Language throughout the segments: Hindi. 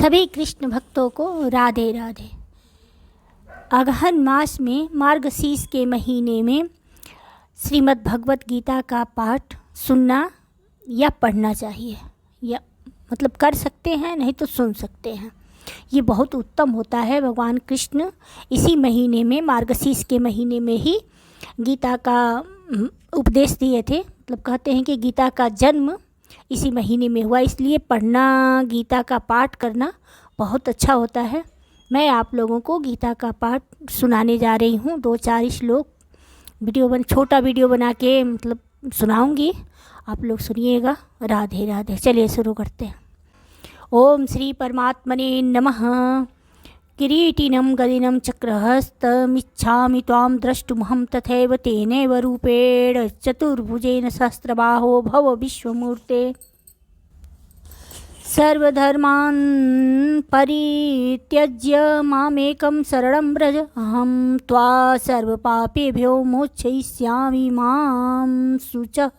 सभी कृष्ण भक्तों को राधे राधे। अगहन मास में मार्गशीर्ष के महीने में श्रीमद् भगवत गीता का पाठ सुनना या पढ़ना चाहिए, या मतलब कर सकते हैं, नहीं तो सुन सकते हैं। ये बहुत उत्तम होता है। भगवान कृष्ण इसी महीने में, मार्गशीर्ष के महीने में ही गीता का उपदेश दिए थे। मतलब कहते हैं कि गीता का जन्म इसी महीने में हुआ, इसलिए पढ़ना, गीता का पाठ करना बहुत अच्छा होता है। मैं आप लोगों को गीता का पाठ सुनाने जा रही हूँ। 2-4 श्लोक छोटा वीडियो बना के मतलब सुनाऊंगी, आप लोग सुनिएगा। राधे राधे। चलिए शुरू करते हैं। ओम श्री परमात्मने नमः। किरीटिनं गदिनं चक्रहस्तमिच्छामि त्वां द्रष्टुमहं तथैव तेनैव रूपेण चतुर्भुजेन सहस्रबाहो भव विश्वमूर्ते। सर्वधर्मान् परित्यज्य मामेकं शरणं व्रज, अहं त्वा सर्वपापेभ्यो मोक्षयिष्यामि मां शुचः।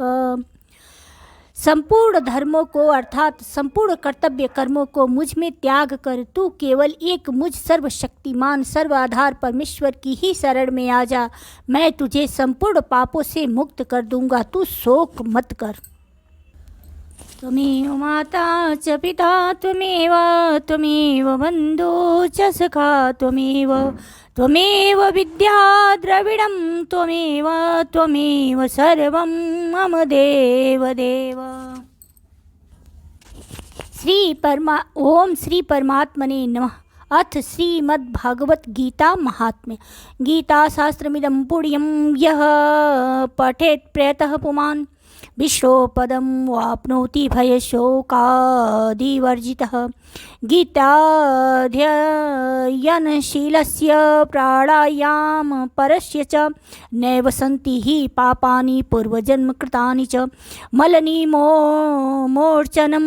संपूर्ण धर्मों को अर्थात संपूर्ण कर्तव्य कर्मों को मुझ में त्याग कर तू केवल एक मुझ सर्वशक्तिमान सर्वाधार परमेश्वर की ही शरण में आ जा। मैं तुझे संपूर्ण पापों से मुक्त कर दूंगा, तू शोक मत कर। त्वमेव माता च पिता त्वमेव बन्धु च सखा त्वमेव विद्या द्रविडं त्वमेव सर्वं मम देव। ओम श्री परमात्मने नमः। अथ श्रीमद्भागवत गीता महात्म्य। गीता शास्त्रमिदं पुण्यं यः पठेत् प्रयतः पुमान् विश्वपदं वाप्नोति भयशोकादिवर्जितः। गीताध्ययनशीलस्य प्राणायामपरस्य च नैव सन्ति हि पापानि पूर्वजन्मकृतानि च। मलनिमोर्चनं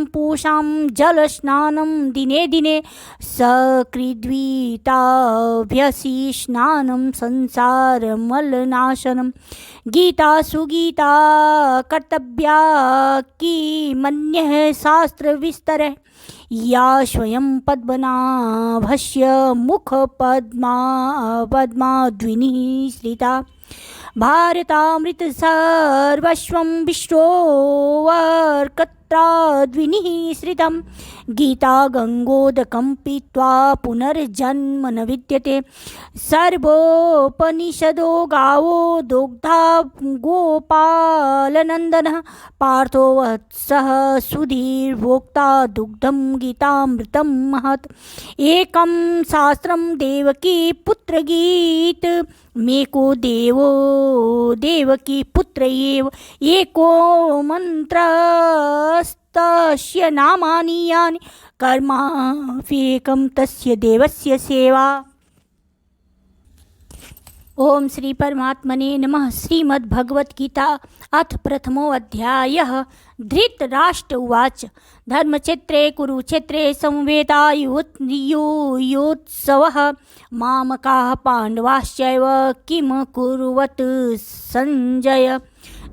पूषां जलस्नानं दिने दिने सकृद्वीताभ्यसिस्नानं संसारमलनाशनं। गीता सुगीता कर्तव्या की मन्यः शास्त्र विस्तरः। या स्वयं पद्मनाभस्य मुख पद्माद्विनिः श्रिता। भारतामृत सर्वस्वं विश्वोर्कत्राद्विनिः श्रितं। गीता गंगोदकं पीत्वा पुनर्जन्म न विद्यते। सर्वोपनिषदो गावो दुग्धा गोपालनन्दनः। पार्थो वत्सः सुधीर्भोक्ता दुग्धं गीतामृतं महत्। एकं शास्त्रं देवकी पुत्रगीत मेको देवो देवकी पुत्र एव। एको मन्त्रस्तस्य नामानि यानि कर्माप्येकं तस्य देवस्य सेवा। ओम श्री परमात्मने नमः। श्रीमद्भगवद्गीता अथ प्रथमो अध्यायः। धृतराष्ट्र उवाच। धर्मक्षेत्रे कुरुक्षेत्रे संवेदायुयोत्सवः। मामकाः पांडवाश्चैव किम कुर्वत संजय।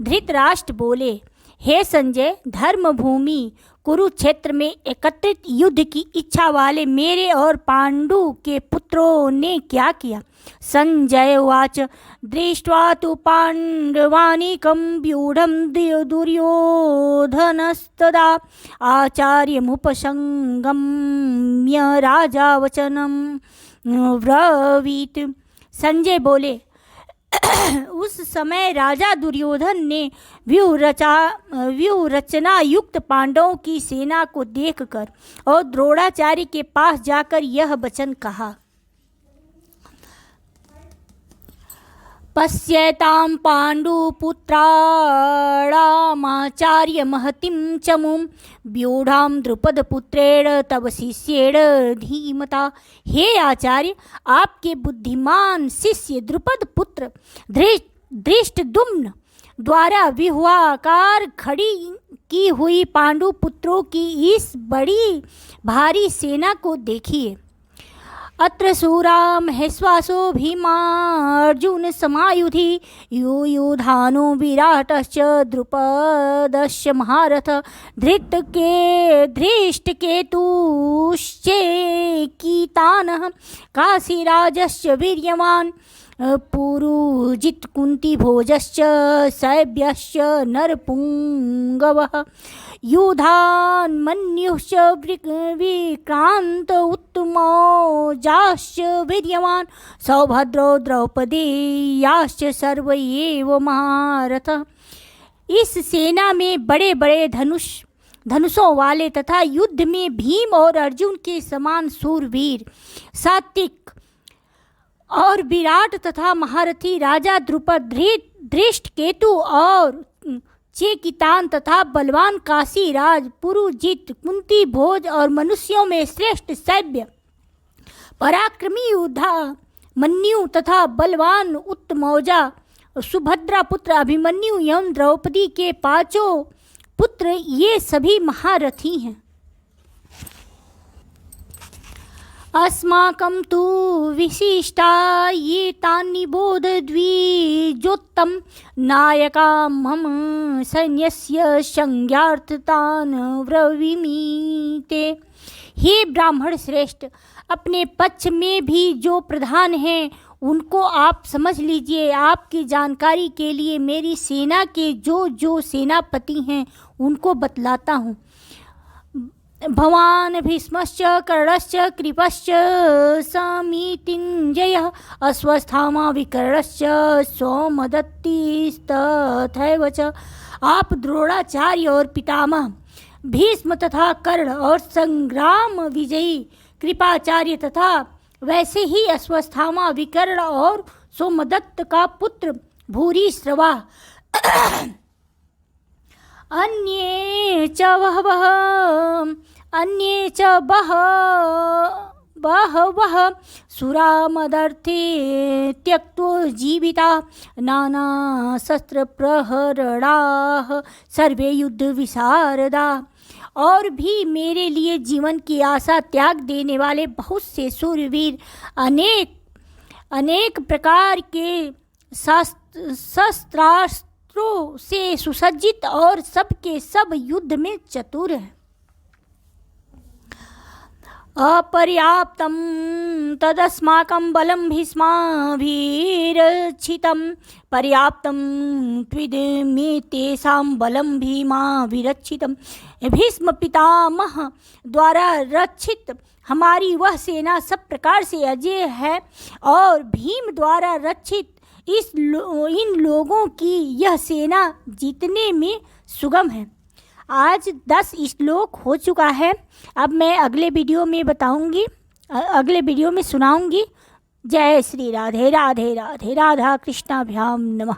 धृतराष्ट्र बोले, हे संजय, धर्मभूमि कुरुक्षेत्र में एकत्रित युद्ध की इच्छा वाले मेरे और पांडु के पुत्रों ने क्या किया। संजय उवाच। दृष्ट्वा तु पाण्डवानीकं व्यूढं दुर्योधनस्तदा आचार्यमुपसंगम्य राजा वचनं ब्रवीत। संजय बोले, उस समय राजा दुर्योधन ने व्यूहरचना युक्त पांडवों की सेना को देखकर और द्रोणाचार्य के पास जाकर यह वचन कहा। पश्यतां पाण्डुपुत्राणामाचार्य महतीं चमुं व्यूढां द्रुपदपुत्रेण तव शिष्येण धीमता। हे आचार्य, आपके बुद्धिमान शिष्य द्रुपद पुत्र धृष्टद्युम्न द्वारा विवाहकार खड़ी की हुई पांडु पुत्रों की इस बड़ी भारी सेना को देखिए। अत्र शूरां हेश्वासो भीमार्जुन समायुधि यो योधानो विराटश्च द्रुपदश्च महारथ धृष्टकेतुश्चेकितानः काशीराजश्च वीर्यवान् पुरुजित् कुन्तीभोजश्च शैब्यश्च नरपुङ्गवः युधान्मन्युश्च विक्रान्त उत्तमौजाश्च वीर्यवान् सौभद्रो द्रौपदेयाश्च सर्व एव महारथः। इस सेना में बड़े बड़े धनुषों वाले तथा युद्ध में भीम और अर्जुन के समान सूरवीर, सात्विक और विराट तथा महारथी राजा द्रुपद, धृष्टकेतु और चेकितान तथा बलवान काशीराज, पुरुजित, कुंती भोज और मनुष्यों में श्रेष्ठ सैब्य, पराक्रमी योद्धा मन्यु तथा बलवान उत्तमौजा, सुभद्रा पुत्र अभिमन्यु एवं द्रौपदी के पांचों पुत्र, ये सभी महारथी हैं। अस्माकं तु विशिष्टा ये तानि बोधद्विजोत्तम नायका मम सैन्यस्य संज्ञार्थतान् ब्रवीमि ते। हे ब्राह्मण श्रेष्ठ, अपने पक्ष में भी जो प्रधान हैं उनको आप समझ लीजिए। आपकी जानकारी के लिए मेरी सेना के जो सेनापति हैं उनको बतलाता हूँ। भवान् भीष्मश्च कर्णश्च कृपश्च समितिञ्जयः अश्वस्थामा विकर्णश्च सौमदत्तिस्तथैव च। आप द्रोणाचार्य और पितामह भीष्म तथा कर्ण और संग्राम विजयी कृपाचार्य तथा वैसे ही अश्वस्थामा, विकर्ण और सोमदत्त का पुत्र भूरिश्रवा, अन्ये च बहवः सुरामदर्थे त्यक्तो जीविता नानाशस्त्रप्रहरणाः सर्वे युद्ध विशारदा। और भी मेरे लिए जीवन की आशा त्याग देने वाले बहुत से सूरवीर, अनेक प्रकार के शस्त्रास्त्रों से सुसज्जित और सबके सब युद्ध में चतुर हैं। अपर्याप्तं तदस्माकं बलं भीष्माभिरक्षितं पर्याप्तं त्विदमे तेषां बलं भीमाभिरक्षितं। भीष्म पितामह द्वारा रक्षित हमारी वह सेना सब प्रकार से अजेय है और भीम द्वारा रक्षित इन लोगों की यह सेना जीतने में सुगम है। आज 10 श्लोक हो चुका है। अब मैं अगले वीडियो में बताऊंगी, अगले वीडियो में सुनाऊंगी। जय श्री राधे राधे राधे, राधा कृष्णाभ्याम नमः।